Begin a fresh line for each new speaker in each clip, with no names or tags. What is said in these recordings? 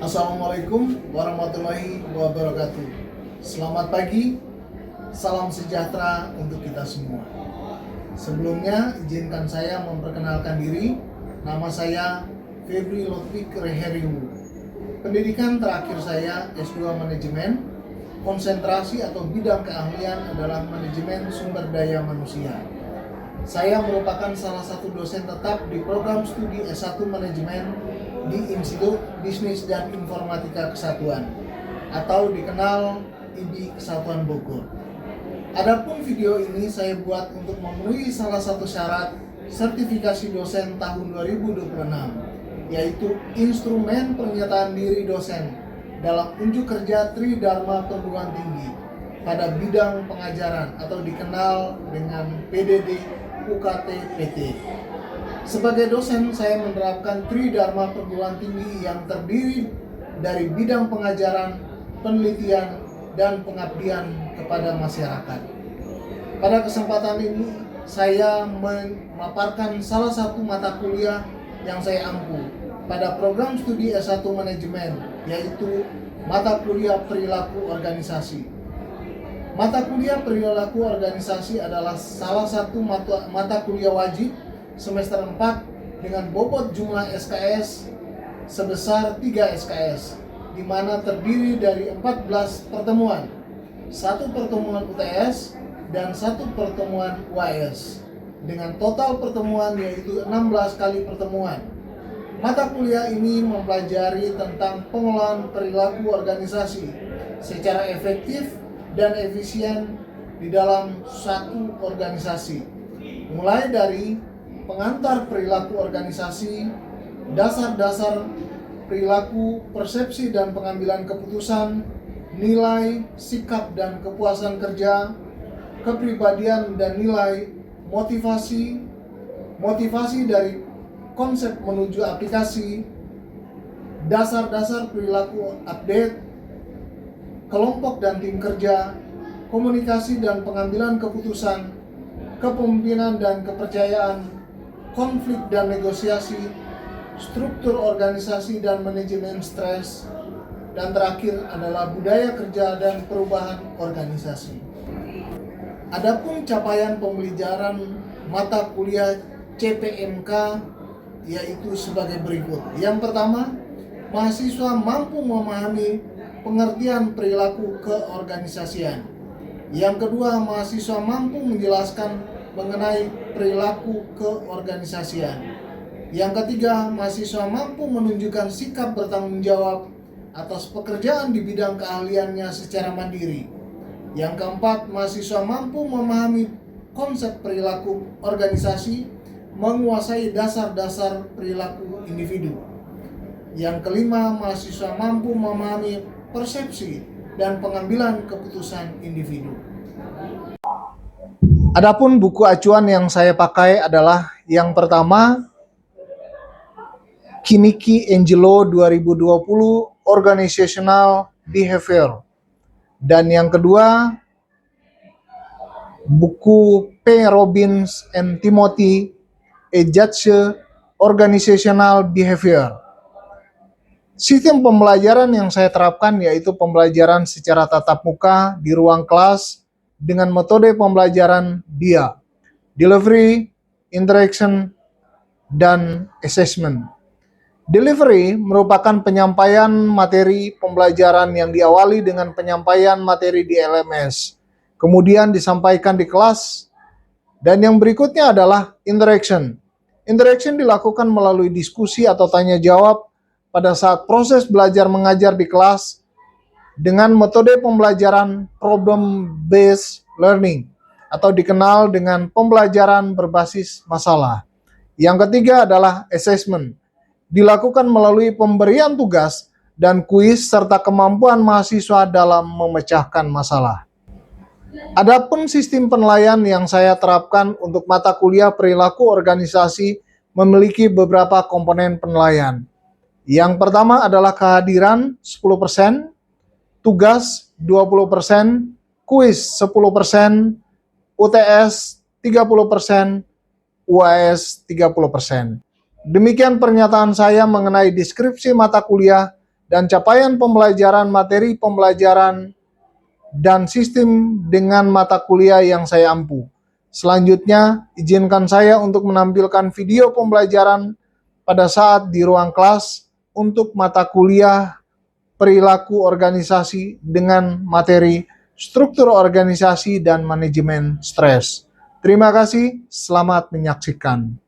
Assalamualaikum warahmatullahi wabarakatuh. Selamat pagi, salam sejahtera untuk kita semua. Sebelumnya, izinkan saya memperkenalkan diri. Nama saya Febri Lutfik Reheriwu. Pendidikan terakhir saya S2 Manajemen. Konsentrasi atau bidang keahlian adalah manajemen sumber daya manusia. Saya merupakan salah satu dosen tetap di program studi S1 Manajemen di Institut Bisnis dan Informatika Kesatuan atau dikenal IBI Kesatuan Bogor. Adapun video ini saya buat untuk memenuhi salah satu syarat sertifikasi dosen tahun 2026, yaitu instrumen pernyataan diri dosen dalam unjuk kerja Tridharma Perguruan Tinggi pada bidang pengajaran atau dikenal dengan PDD UKT PT. Sebagai dosen, saya menerapkan Tridharma Perguruan Tinggi yang terdiri dari bidang pengajaran, penelitian, dan pengabdian kepada masyarakat. Pada kesempatan ini, saya memaparkan salah satu mata kuliah yang saya ampu pada program studi S1 Manajemen, yaitu mata kuliah perilaku organisasi. Mata kuliah perilaku organisasi adalah salah satu mata kuliah wajib semester 4 dengan bobot jumlah SKS sebesar 3 SKS, di mana terdiri dari 14 pertemuan, 1 pertemuan UTS, dan 1 pertemuan UAS, dengan total pertemuan yaitu 16 kali pertemuan. Mata kuliah ini mempelajari tentang pengolahan perilaku organisasi secara efektif dan efisien di dalam satu organisasi, mulai dari pengantar perilaku organisasi, dasar-dasar perilaku, persepsi dan pengambilan keputusan, nilai, sikap dan kepuasan kerja, kepribadian dan nilai, motivasi dari konsep menuju aplikasi, dasar-dasar perilaku update, kelompok dan tim kerja, komunikasi dan pengambilan keputusan, kepemimpinan dan kepercayaan, konflik dan negosiasi, struktur organisasi dan manajemen stres, dan terakhir adalah budaya kerja dan perubahan organisasi. Adapun capaian pembelajaran mata kuliah CPMK yaitu sebagai berikut. Yang pertama, mahasiswa mampu memahami pengertian perilaku keorganisasian. Yang kedua, mahasiswa mampu menjelaskan mengenai perilaku keorganisasian. Yang ketiga, mahasiswa mampu menunjukkan sikap bertanggung jawab atas pekerjaan di bidang keahliannya secara mandiri. Yang keempat, mahasiswa mampu memahami konsep perilaku organisasi, menguasai dasar-dasar perilaku individu. Yang kelima, mahasiswa mampu memahami persepsi dan pengambilan keputusan individu. Adapun buku acuan yang saya pakai adalah yang pertama, Kiniki Angelo 2020 Organizational Behavior, dan yang kedua buku P. Robbins and Timothy A Judge Organizational Behavior. Sistem pembelajaran yang saya terapkan yaitu pembelajaran secara tatap muka di ruang kelas dengan metode pembelajaran DIA, Delivery, Interaction, dan Assessment. Delivery merupakan penyampaian materi pembelajaran yang diawali dengan penyampaian materi di LMS, kemudian disampaikan di kelas, dan yang berikutnya adalah Interaction. Interaction dilakukan melalui diskusi atau tanya jawab pada saat proses belajar mengajar di kelas dengan metode pembelajaran problem-based learning atau dikenal dengan pembelajaran berbasis masalah. Yang ketiga adalah assessment, dilakukan melalui pemberian tugas dan kuis serta kemampuan mahasiswa dalam memecahkan masalah. Adapun sistem penilaian yang saya terapkan untuk mata kuliah perilaku organisasi memiliki beberapa komponen penilaian. Yang pertama adalah kehadiran 10%, tugas 20%, kuis 10%, UTS 30%, UAS 30%. Demikian pernyataan saya mengenai deskripsi mata kuliah dan capaian pembelajaran, materi pembelajaran, dan sistem dengan mata kuliah yang saya ampu. Selanjutnya, izinkan saya untuk menampilkan video pembelajaran pada saat di ruang kelas untuk mata kuliah perilaku organisasi dengan materi struktur organisasi dan manajemen stres. Terima kasih, selamat menyaksikan.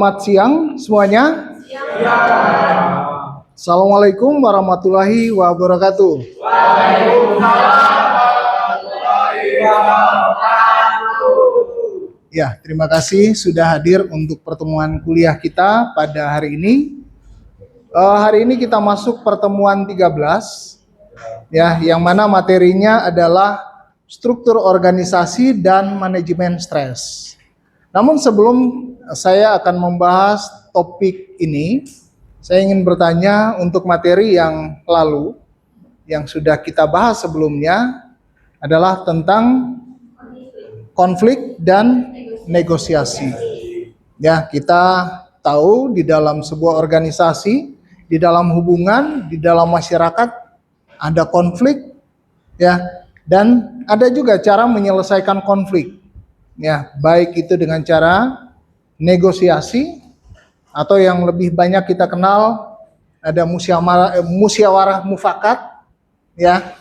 Selamat siang semuanya. Assalamualaikum warahmatullahi wabarakatuh. Waalaikumsalam warahmatullahi wabarakatuh. Ya, terima kasih sudah hadir untuk pertemuan kuliah kita pada hari ini. Hari ini kita masuk pertemuan 13, ya, yang mana materinya adalah struktur organisasi dan manajemen stres. Namun sebelum saya akan membahas topik ini, saya ingin bertanya untuk materi yang lalu, yang sudah kita bahas sebelumnya, adalah tentang konflik dan negosiasi. Ya, kita tahu di dalam sebuah organisasi, di dalam hubungan, di dalam masyarakat ada konflik, ya, dan ada juga cara menyelesaikan konflik. Ya, baik itu dengan cara negosiasi atau yang lebih banyak kita kenal ada musyawarah mufakat, ya.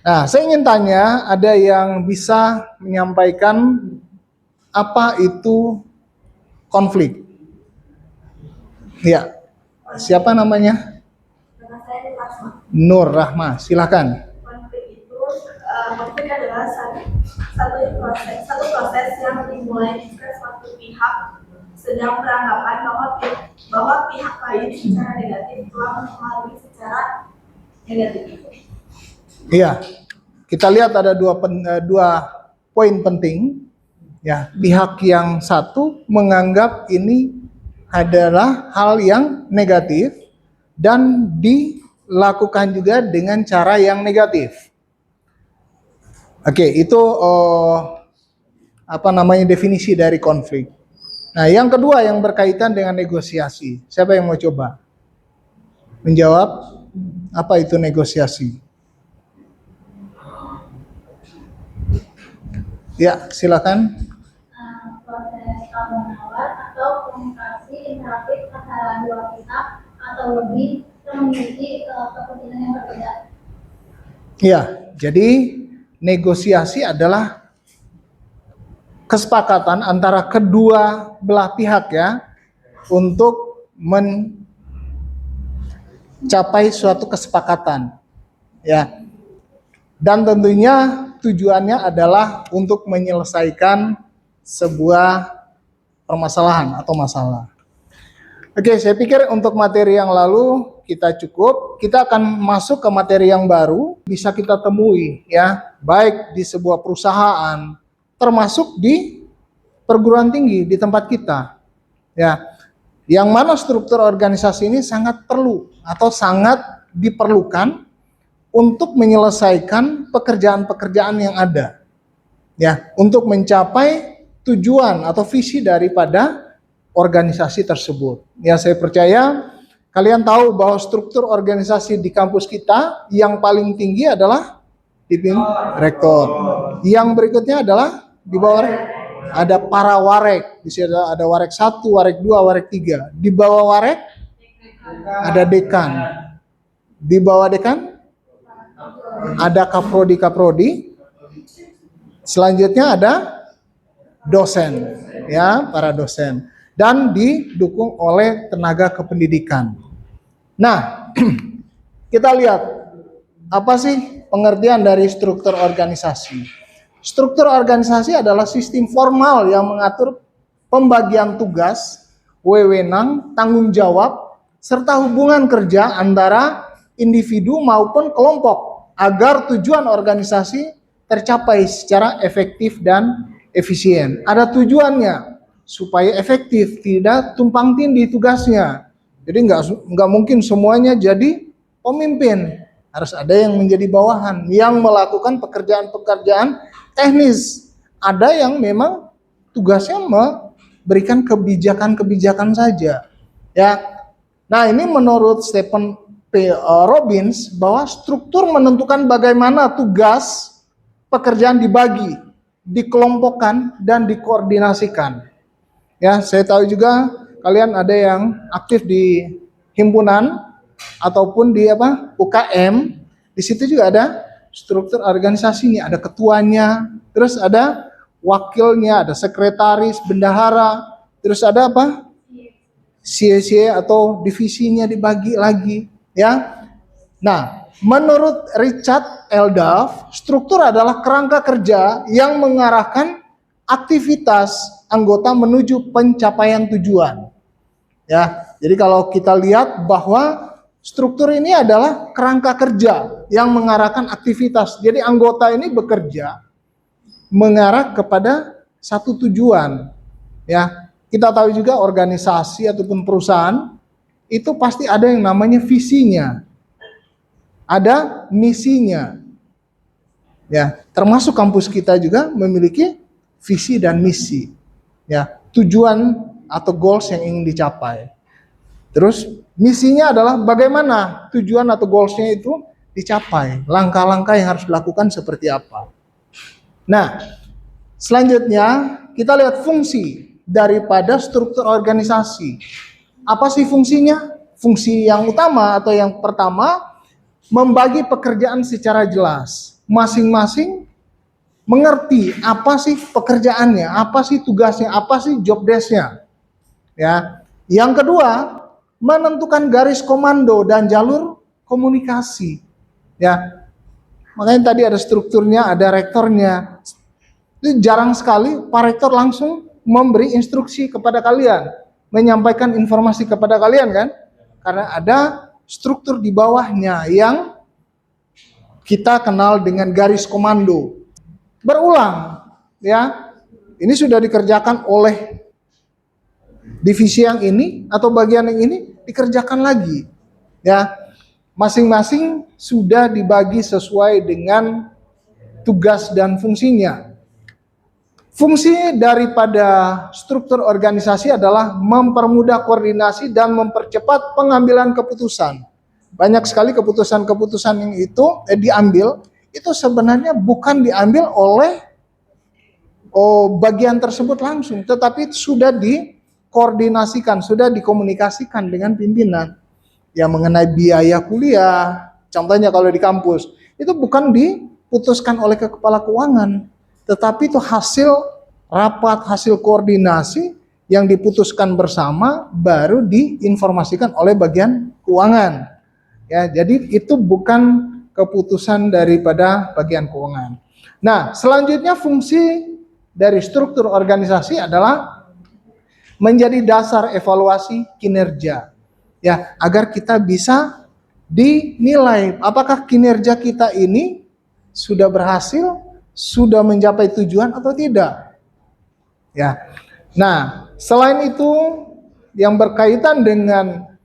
Nah, saya ingin tanya, ada yang bisa menyampaikan apa itu konflik? Ya, siapa namanya? Nur Rahma, silakan.
Konflik adalah satu proses yang dimulai jika suatu pihak sedang beranggapan bahwa pihak lain secara negatif telah mempengaruhi secara negatif.
Iya, kita lihat ada dua poin penting. Ya, pihak yang satu menganggap ini adalah hal yang negatif dan dilakukan juga dengan cara yang negatif. Oke, itu definisi dari konflik. Nah, yang kedua yang berkaitan dengan negosiasi. Siapa yang mau coba menjawab apa itu negosiasi? Ya, silakan.
Proses tawar-menawar atau komunikasi interaktif antara dua pihak atau lebih yang memiliki kepentingan yang berbeda.
Ya, jadi negosiasi adalah kesepakatan antara kedua belah pihak, ya, untuk mencapai suatu kesepakatan, ya. Dan tentunya tujuannya adalah untuk menyelesaikan sebuah permasalahan atau masalah. Oke, saya pikir untuk materi yang lalu kita cukup. Kita akan masuk ke materi yang baru, bisa kita temui, ya, baik di sebuah perusahaan, termasuk di perguruan tinggi di tempat kita, ya, yang mana struktur organisasi ini sangat perlu atau sangat diperlukan untuk menyelesaikan pekerjaan-pekerjaan yang ada, ya, untuk mencapai tujuan atau visi daripada organisasi tersebut. Ya, saya percaya kalian tahu bahwa struktur organisasi di kampus kita yang paling tinggi adalah dipimpin rektor. Yang berikutnya adalah di bawah ada para warek. Di sini ada warek 1, warek 2, warek 3. Di bawah warek ada dekan. Di bawah dekan ada kaprodi. Selanjutnya ada dosen, ya, para dosen, dan didukung oleh tenaga kependidikan. Nah, kita lihat apa sih pengertian dari struktur organisasi. Struktur organisasi adalah sistem formal yang mengatur pembagian tugas, wewenang, tanggung jawab, serta hubungan kerja antara individu maupun kelompok agar tujuan organisasi tercapai secara efektif dan efisien. Ada tujuannya supaya efektif, tidak tumpang tindih tugasnya. Jadi nggak mungkin semuanya jadi pemimpin. Harus ada yang menjadi bawahan, yang melakukan pekerjaan-pekerjaan teknis ada yang memang tugasnya memberikan kebijakan-kebijakan saja. Ya. Nah, ini menurut Stephen P. Robbins bahwa struktur menentukan bagaimana tugas pekerjaan dibagi, dikelompokkan dan dikoordinasikan. Ya, saya tahu juga kalian ada yang aktif di himpunan ataupun di UKM. Di situ juga ada struktur organisasinya, ada ketuanya, terus ada wakilnya, ada sekretaris, bendahara, terus ada CSC atau divisinya dibagi lagi, ya. Nah, menurut Richard L. Duff, struktur adalah kerangka kerja yang mengarahkan aktivitas anggota menuju pencapaian tujuan. Ya, jadi kalau kita lihat bahwa struktur ini adalah kerangka kerja yang mengarahkan aktivitas. Jadi anggota ini bekerja mengarah kepada satu tujuan. Ya, kita tahu juga organisasi ataupun perusahaan itu pasti ada yang namanya visinya, ada misinya. Ya, termasuk kampus kita juga memiliki visi dan misi. Ya, tujuan atau goals yang ingin dicapai. Terus misinya adalah bagaimana tujuan atau goalsnya itu dicapai, langkah-langkah yang harus dilakukan seperti apa. Nah, selanjutnya kita lihat fungsi daripada struktur organisasi. Apa sih fungsinya? Fungsi yang utama atau yang pertama, membagi pekerjaan secara jelas. Masing-masing mengerti apa sih pekerjaannya, apa sih tugasnya, apa sih job desk-nya. Ya. Yang kedua, menentukan garis komando dan jalur komunikasi. Ya. Makanya tadi ada strukturnya, ada rektornya. Itu jarang sekali Pak Rektor langsung memberi instruksi kepada kalian, menyampaikan informasi kepada kalian kan? Karena ada struktur di bawahnya yang kita kenal dengan garis komando. Berulang, ya. Ini sudah dikerjakan oleh divisi yang ini atau bagian yang ini dikerjakan lagi. Ya. Masing-masing sudah dibagi sesuai dengan tugas dan fungsinya. Fungsi daripada struktur organisasi adalah mempermudah koordinasi dan mempercepat pengambilan keputusan. Banyak sekali keputusan-keputusan yang itu diambil, itu sebenarnya bukan diambil oleh bagian tersebut langsung, tetapi sudah dikoordinasikan, sudah dikomunikasikan dengan pimpinan. Ya, mengenai biaya kuliah, contohnya kalau di kampus, itu bukan diputuskan oleh kepala keuangan, tetapi itu hasil rapat, hasil koordinasi yang diputuskan bersama, baru diinformasikan oleh bagian keuangan. Ya, jadi itu bukan keputusan daripada bagian keuangan. Nah, selanjutnya fungsi dari struktur organisasi adalah menjadi dasar evaluasi kinerja. Ya, agar kita bisa dinilai apakah kinerja kita ini sudah berhasil, sudah mencapai tujuan atau tidak. Ya. Nah, selain itu yang berkaitan dengan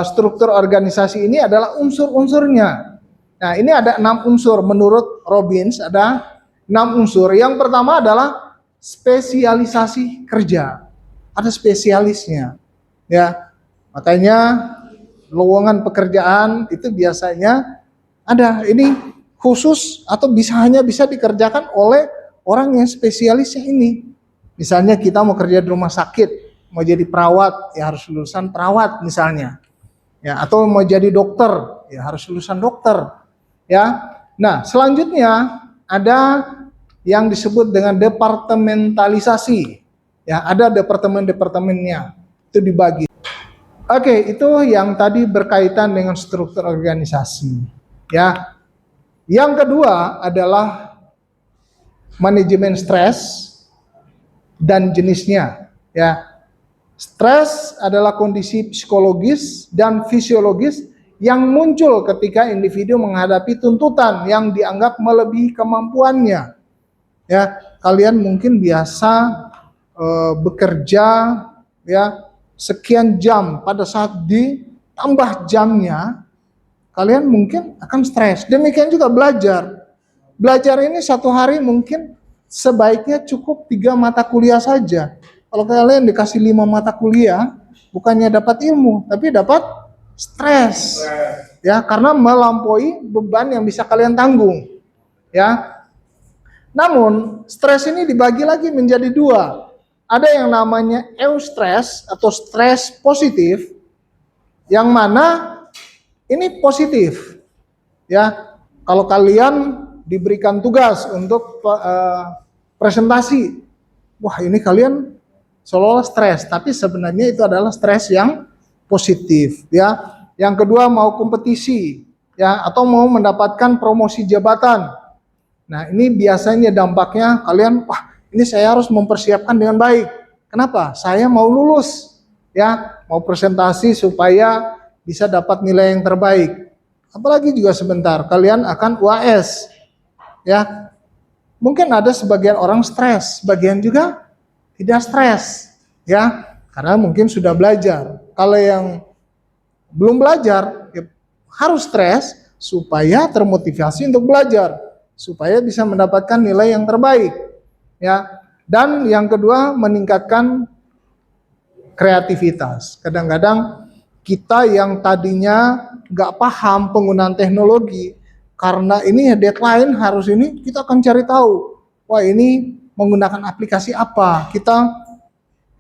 struktur organisasi ini adalah unsur-unsurnya. Nah, ini ada 6 unsur menurut Robbins, ada 6 unsur. Yang pertama adalah spesialisasi kerja. Ada spesialisnya. Ya. Makanya lowongan pekerjaan itu biasanya ada ini khusus atau hanya bisa dikerjakan oleh orang yang spesialisnya ini. Misalnya kita mau kerja di rumah sakit, mau jadi perawat, ya harus lulusan perawat misalnya. Ya, atau mau jadi dokter, ya harus lulusan dokter. Ya. Nah, selanjutnya ada yang disebut dengan departementalisasi. Ya, ada departemen-departemennya. Itu dibagi. Oke, itu yang tadi berkaitan dengan struktur organisasi. Ya. Yang kedua adalah manajemen stres dan jenisnya. Ya. Stres adalah kondisi psikologis dan fisiologis yang muncul ketika individu menghadapi tuntutan yang dianggap melebihi kemampuannya. Ya, kalian mungkin biasa bekerja ya sekian jam, pada saat ditambah jamnya kalian mungkin akan stres. Demikian juga belajar. Belajar ini satu hari mungkin sebaiknya cukup 3 mata kuliah saja. Kalau kalian dikasih 5 mata kuliah, bukannya dapat ilmu, tapi dapat stres. Ya, karena melampaui beban yang bisa kalian tanggung. Ya. Namun, stres ini dibagi lagi menjadi 2. Ada yang namanya eustress atau stres positif, yang mana ini positif. Ya, kalau kalian diberikan tugas untuk presentasi, wah ini kalian seolah-olah stres, tapi sebenarnya itu adalah stres yang positif. Ya, yang kedua mau kompetisi, ya, atau mau mendapatkan promosi jabatan. Nah ini biasanya dampaknya kalian, wah ini saya harus mempersiapkan dengan baik. Kenapa? Saya mau lulus, ya, mau presentasi supaya bisa dapat nilai yang terbaik. Apalagi juga sebentar, kalian akan UAS, ya. Mungkin ada sebagian orang stres, sebagian juga tidak stres, ya, karena mungkin sudah belajar. Kalau yang belum belajar, ya, harus stres supaya termotivasi untuk belajar, supaya bisa mendapatkan nilai yang terbaik, ya. Dan yang kedua, meningkatkan kreativitas. Kadang-kadang kita yang tadinya nggak paham penggunaan teknologi, karena ini deadline harus ini, kita akan cari tahu, wah ini menggunakan aplikasi apa, kita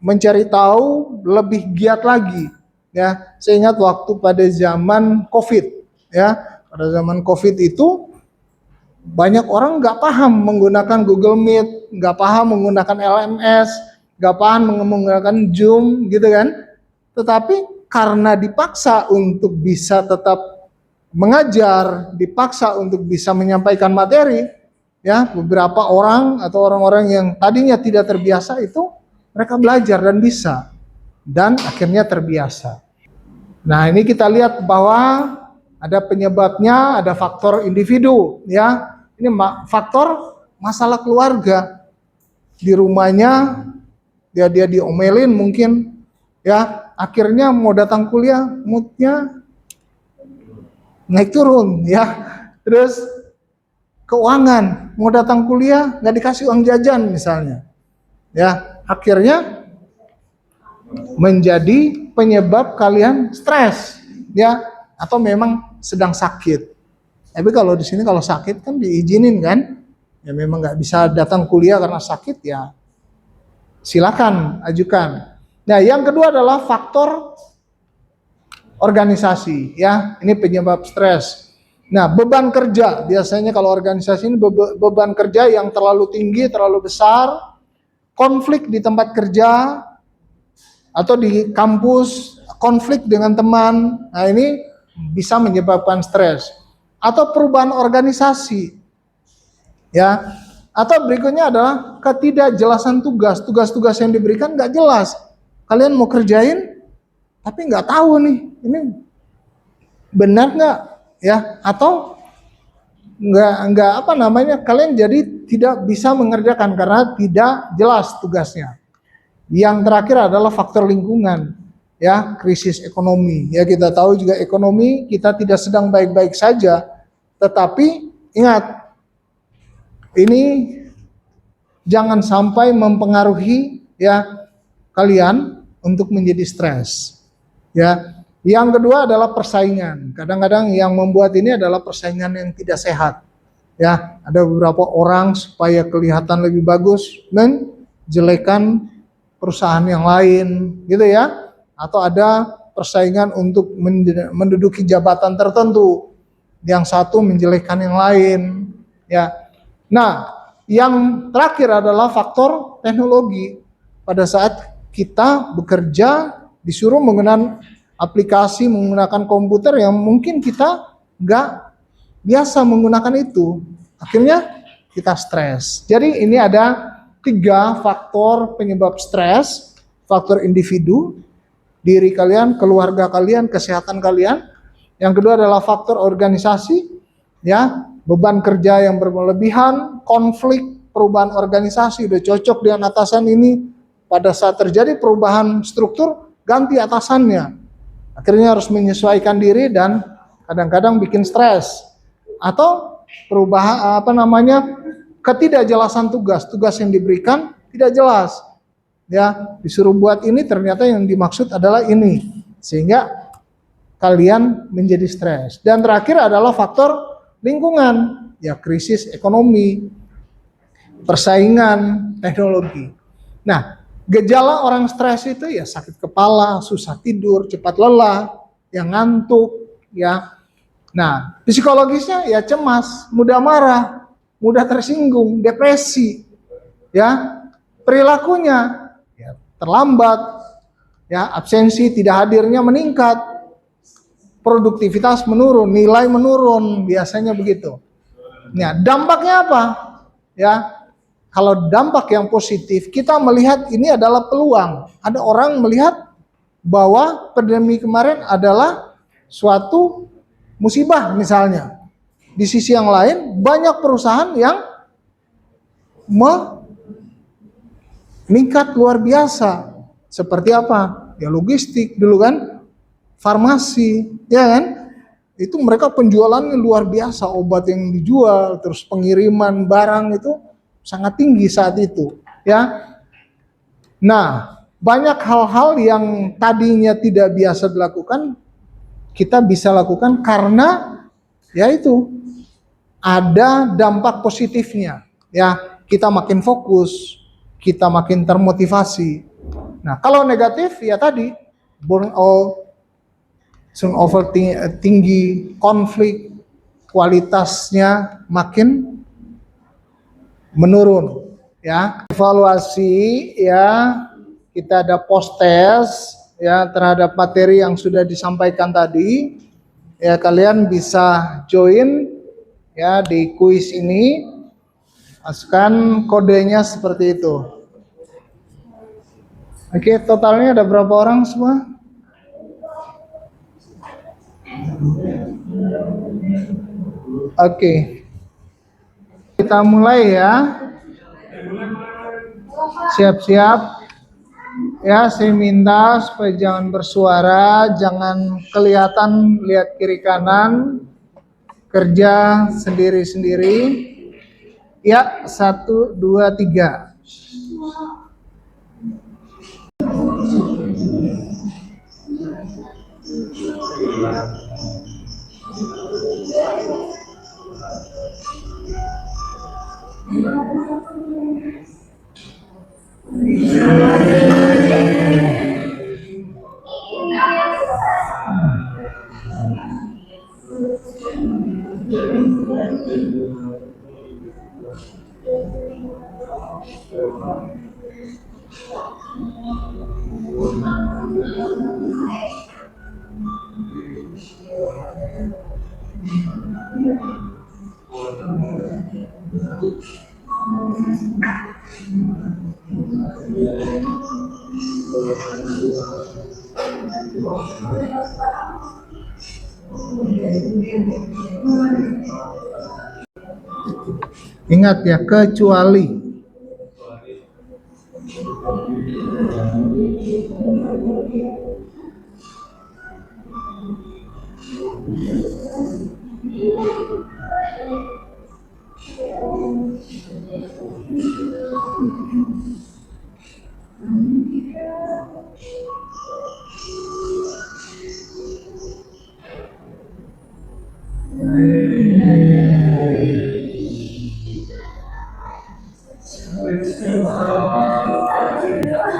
mencari tahu lebih giat lagi. Ya, saya ingat waktu pada zaman COVID, ya, pada zaman COVID itu banyak orang nggak paham menggunakan Google Meet, nggak paham menggunakan LMS, nggak paham menggunakan Zoom, gitu kan? Tetapi karena dipaksa untuk bisa tetap mengajar, dipaksa untuk bisa menyampaikan materi, ya, beberapa orang atau orang-orang yang tadinya tidak terbiasa itu mereka belajar dan bisa, dan akhirnya terbiasa. Nah ini kita lihat bahwa ada penyebabnya, ada faktor individu, ya. Ini faktor masalah keluarga di rumahnya, dia diomelin mungkin, ya. Akhirnya mau datang kuliah, moodnya naik turun, ya. Terus keuangan, mau datang kuliah nggak dikasih uang jajan misalnya, ya. Akhirnya menjadi penyebab kalian stres, ya, atau memang sedang sakit. Tapi kalau di sini kalau sakit kan diizinin kan, ya memang nggak bisa datang kuliah karena sakit, ya silakan ajukan. Nah, yang kedua adalah faktor organisasi, ya. Ini penyebab stres. Nah, beban kerja, biasanya kalau organisasi ini beban kerja yang terlalu tinggi, terlalu besar, konflik di tempat kerja atau di kampus, konflik dengan teman. Nah, ini bisa menyebabkan stres. Atau perubahan organisasi, ya. Atau berikutnya adalah ketidakjelasan tugas. Tugas-tugas yang diberikan nggak jelas. Kalian mau kerjain, tapi nggak tahu nih, ini benar nggak, ya? Atau nggak apa namanya? Kalian jadi tidak bisa mengerjakan karena tidak jelas tugasnya. Yang terakhir adalah faktor lingkungan, ya, krisis ekonomi. Ya kita tahu juga ekonomi kita tidak sedang baik-baik saja, tetapi ingat, ini jangan sampai mempengaruhi, ya, kalian untuk menjadi stres, ya. Yang kedua adalah persaingan. Kadang-kadang yang membuat ini adalah persaingan yang tidak sehat, ya. Ada beberapa orang supaya kelihatan lebih bagus menjelekan perusahaan yang lain, gitu ya. Atau ada persaingan untuk menduduki jabatan tertentu, yang satu menjelekkan yang lain, ya. Nah, yang terakhir adalah faktor teknologi. Pada saat kita bekerja disuruh menggunakan aplikasi, menggunakan komputer yang mungkin kita nggak biasa menggunakan itu, akhirnya kita stres. Jadi ini ada 3 faktor penyebab stres: faktor individu, diri kalian, keluarga kalian, kesehatan kalian. Yang kedua adalah faktor organisasi, ya, beban kerja yang berlebihan, konflik, perubahan organisasi, udah cocok dengan atasan ini, pada saat terjadi perubahan struktur, ganti atasannya. Akhirnya harus menyesuaikan diri dan kadang-kadang bikin stres. Atau perubahan ketidakjelasan tugas yang diberikan tidak jelas. Ya, disuruh buat ini ternyata yang dimaksud adalah ini. Sehingga kalian menjadi stres. Dan terakhir adalah faktor lingkungan, ya krisis ekonomi, persaingan, teknologi. Nah, gejala orang stres itu ya sakit kepala, susah tidur, cepat lelah, yang ngantuk, ya. Nah, psikologisnya ya cemas, mudah marah, mudah tersinggung, depresi, ya. Perilakunya ya terlambat, ya absensi, tidak hadirnya meningkat, produktivitas menurun, nilai menurun, biasanya begitu. Nah, dampaknya apa? Ya, kalau dampak yang positif, kita melihat ini adalah peluang. Ada orang melihat bahwa pandemi kemarin adalah suatu musibah misalnya. Di sisi yang lain, banyak perusahaan yang meningkat luar biasa. Seperti apa? Ya logistik dulu kan, farmasi, ya kan? Itu mereka penjualannya luar biasa, obat yang dijual, terus pengiriman barang itu sangat tinggi saat itu, ya. Nah, banyak hal-hal yang tadinya tidak biasa dilakukan, kita bisa lakukan karena yaitu ada dampak positifnya, ya. Kita makin fokus, kita makin termotivasi. Nah, kalau negatif ya tadi burnout, tinggi, konflik, kualitasnya makin menurun, ya. Evaluasi, ya, kita ada post test, ya, terhadap materi yang sudah disampaikan tadi, ya. Kalian bisa join, ya, di kuis ini, masukkan kodenya seperti itu. Oke, totalnya ada berapa orang semua? Oke. Kita mulai ya. Siap-siap. Ya, saya minta supaya jangan bersuara, jangan kelihatan lihat kiri kanan. Kerja sendiri-sendiri. Ya, 1, 2, 3. Ingat ya, kecuali.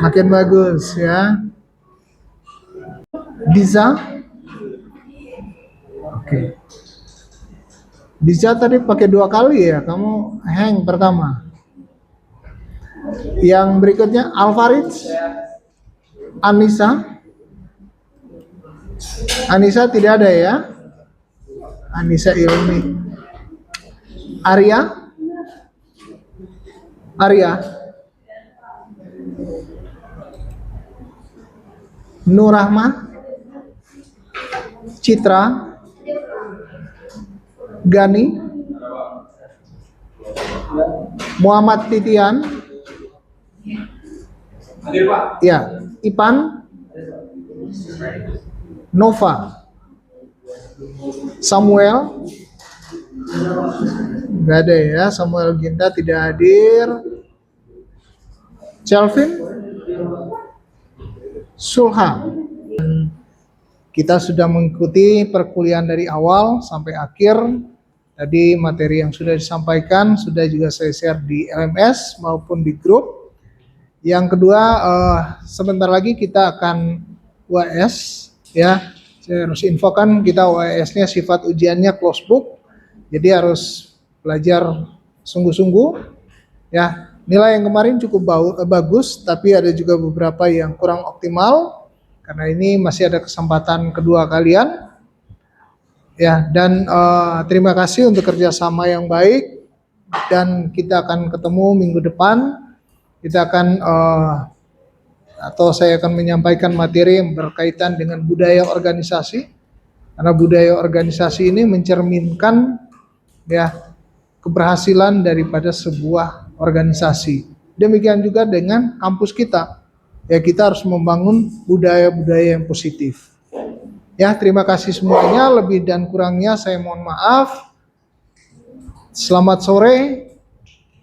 Makin bagus ya. Bisa? Oke. Bisa tadi pakai 2 kali ya, kamu hang pertama. Yang berikutnya Alvarid, Anissa. Anissa tidak ada ya? Anissa Ilmi. Arya? Nur Rahma, Citra, Gani, Muhammad Titian, ya, Ipan, Nova, Samuel, Nggak ada ya. Samuel Ginta tidak hadir. Calvin Sulha. Kita sudah mengikuti perkuliahan dari awal sampai akhir. Tadi materi yang sudah disampaikan sudah juga saya share di LMS maupun di grup. Yang kedua, sebentar lagi kita akan UAS ya. Saya harus infokan kita UAS-nya sifat ujiannya close book. Jadi harus belajar sungguh-sungguh ya. Nilai yang kemarin cukup bagus, tapi ada juga beberapa yang kurang optimal. Karena ini masih ada kesempatan kedua kalian. Ya, dan terima kasih untuk kerjasama yang baik. Dan kita akan ketemu minggu depan. Kita akan atau saya akan menyampaikan materi yang berkaitan dengan budaya organisasi. Karena budaya organisasi ini mencerminkan ya keberhasilan daripada sebuah organisasi. Demikian juga dengan kampus kita. Ya, kita harus membangun budaya-budaya yang positif. Ya, terima kasih semuanya. Lebih dan kurangnya saya mohon maaf. Selamat sore.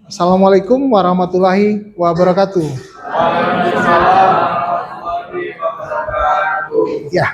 Assalamualaikum warahmatullahi wabarakatuh.
Waalaikumsalam warahmatullahi wabarakatuh.
Ya.